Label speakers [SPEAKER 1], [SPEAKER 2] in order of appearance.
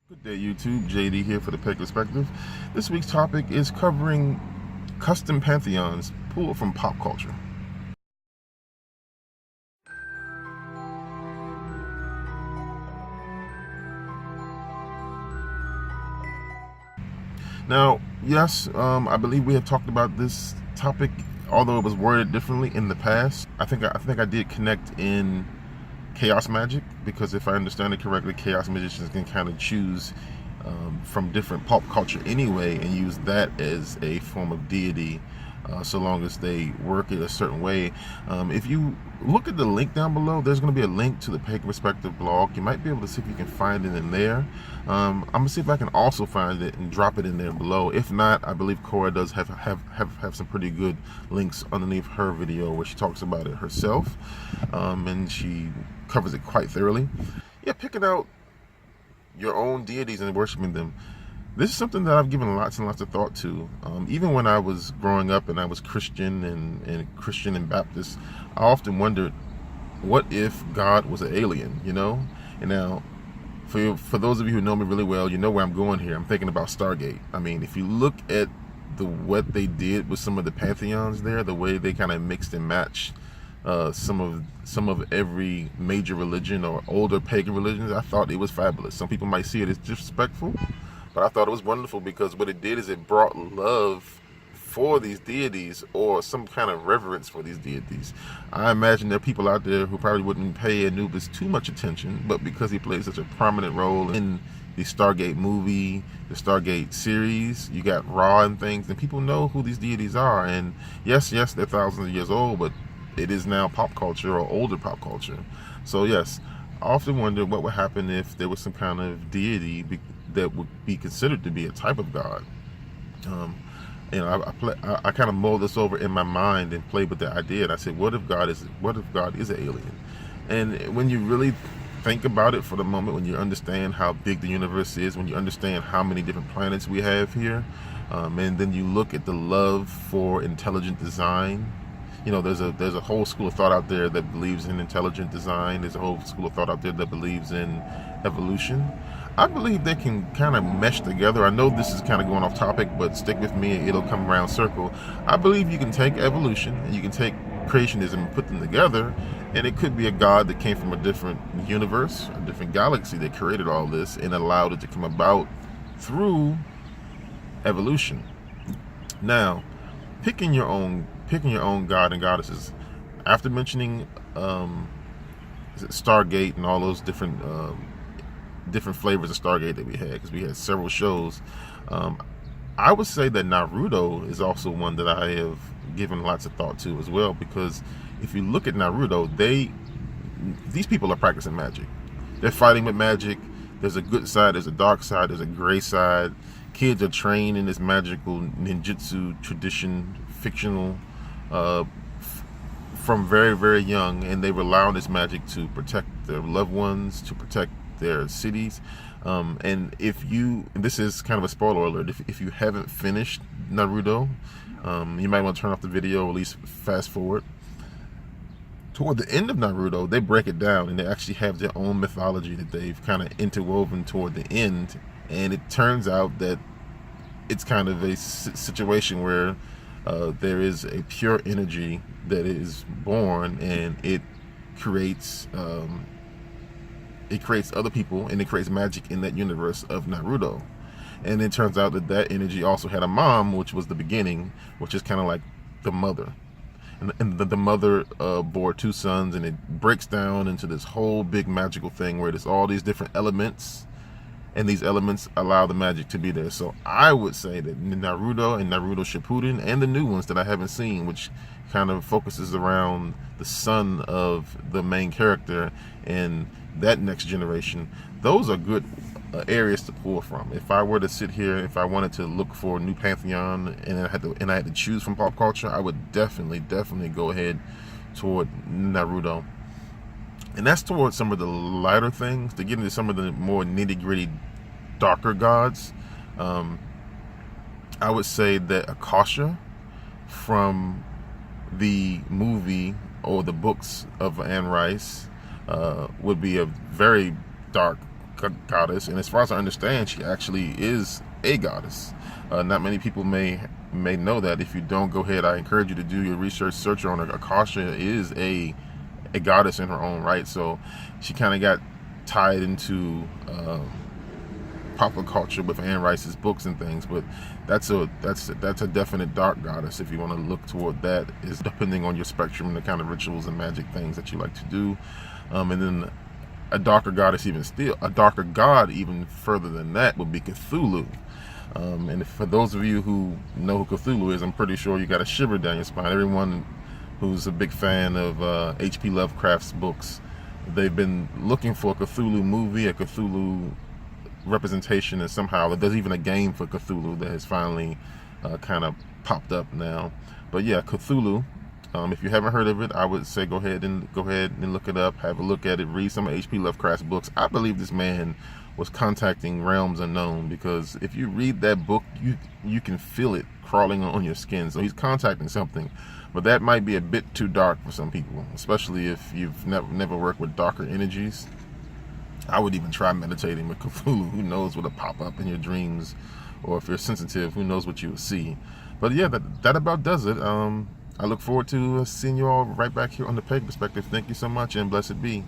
[SPEAKER 1] Good day, YouTube. JD here for the Pagan Perspective. This week's topic is covering custom pantheons pulled from pop culture. Now, yes, I believe we have talked about this topic, although it was worded differently in the past. I think I did connect in chaos magic, because if I understand it correctly, chaos magicians can kind of choose from different pop culture anyway and use that as a form of deity, so long as they work it a certain way. If you look at the link down below, there's going to be a link to the Pagan Perspective blog. You might be able to see if you can find it in there. I'm gonna see if I can also find it and drop it in there below. If not, I believe Cora does have some pretty good links underneath her video where she talks about it herself, and she covers it quite thoroughly. Yeah, picking out your own deities and worshiping them. This is something that I've given lots and lots of thought to. Even when I was growing up and I was Christian and Baptist, I often wondered, what if God was an alien, you know? And now, for those of you who know me really well, you know where I'm going here. I'm thinking about Stargate. I mean, if you look at what they did with some of the pantheons there, the way they kind of mixed and matched some of every major religion or older pagan religions, I thought it was fabulous. Some people might see it as disrespectful, but I thought it was wonderful, because what it did is it brought love for these deities, or some kind of reverence for these deities. I imagine there are people out there who probably wouldn't pay Anubis too much attention, but because he plays such a prominent role in the Stargate movie, the Stargate series, you got Ra and things, and people know who these deities are. And yes, they're thousands of years old, but it is now pop culture, or older pop culture. So yes, I often wonder what would happen if there was some kind of deity that would be considered to be a type of God. I kind of mulled this over in my mind and played with the idea, and I said, what if God is an alien? And when you really think about it for the moment, when you understand how big the universe is, when you understand how many different planets we have here, and then you look at the love for intelligent design. You know, there's a whole school of thought out there that believes in intelligent design. There's a whole school of thought out there that believes in evolution. I believe they can kind of mesh together. I know this is kind of going off topic, but stick with me, it'll come around circle. I believe you can take evolution and you can take creationism and put them together, and it could be a God that came from a different universe, a different galaxy, that created all this and allowed it to come about through evolution. Now, picking your own god and goddesses. After mentioning Stargate and all those different flavors of Stargate that we had, because we had several shows, I would say that Naruto is also one that I have given lots of thought to as well, because if you look at Naruto, these people are practicing magic. They're fighting with magic. There's a good side, there's a dark side, there's a gray side. Kids are trained in this magical ninjutsu tradition, fictional, from very, very young, and they rely on this magic to protect their loved ones, to protect their cities. And this is kind of a spoiler alert, if you haven't finished Naruto, you might want to turn off the video, or at least fast forward. Toward the end of Naruto, they break it down, and they actually have their own mythology that they've kind of interwoven toward the end. And it turns out that it's kind of a situation where there is a pure energy that is born, and it creates other people, and it creates magic in that universe of Naruto. And it turns out that energy also had a mom, which was the beginning, which is kind of like the mother. And the mother bore two sons, and it breaks down into this whole big magical thing where there's all these different elements, and these elements allow the magic to be there. So I would say that Naruto and Naruto Shippuden, and the new ones that I haven't seen, which kind of focuses around the son of the main character and that next generation, those are good areas to pull from. If I were to sit here, if I wanted to look for a new pantheon, and I had to choose from pop culture, I would definitely go ahead toward Naruto. And that's towards some of the lighter things. To get into some of the more nitty-gritty, darker gods, I would say that Akasha from the movie or the books of Anne Rice would be a very dark goddess, and as far as I understand, she actually is a goddess. Not many people may know that. If you don't, go ahead. I encourage you to do your research. Search on her. Akasha is a goddess in her own right. So she kind of got tied into popular culture with Anne Rice's books and things, but that's a definite dark goddess. If you want to look toward that, is depending on your spectrum and the kind of rituals and magic things that you like to do. And then a darker goddess, a darker god even further than that, would be Cthulhu. And for those of you who know who Cthulhu is, I'm pretty sure you got a shiver down your spine. Everyone who's a big fan of H.P. Lovecraft's books, they've been looking for a Cthulhu movie, a Cthulhu representation, and somehow there's even a game for Cthulhu that has finally kind of popped up now. But yeah, Cthulhu, if you haven't heard of it, I would say go ahead and look it up, have a look at it, read some of H.P. Lovecraft's books. I believe this man was contacting realms unknown, because if you read that book, you can feel it crawling on your skin. So he's contacting something, but that might be a bit too dark for some people, especially if you've never worked with darker energies. I would even try meditating with Cthulhu. Who knows what'll pop up in your dreams, or if you're sensitive, who knows what you will see. But yeah, that about does it. I look forward to seeing you all right back here on the Pagan Perspective. Thank you so much, and blessed be.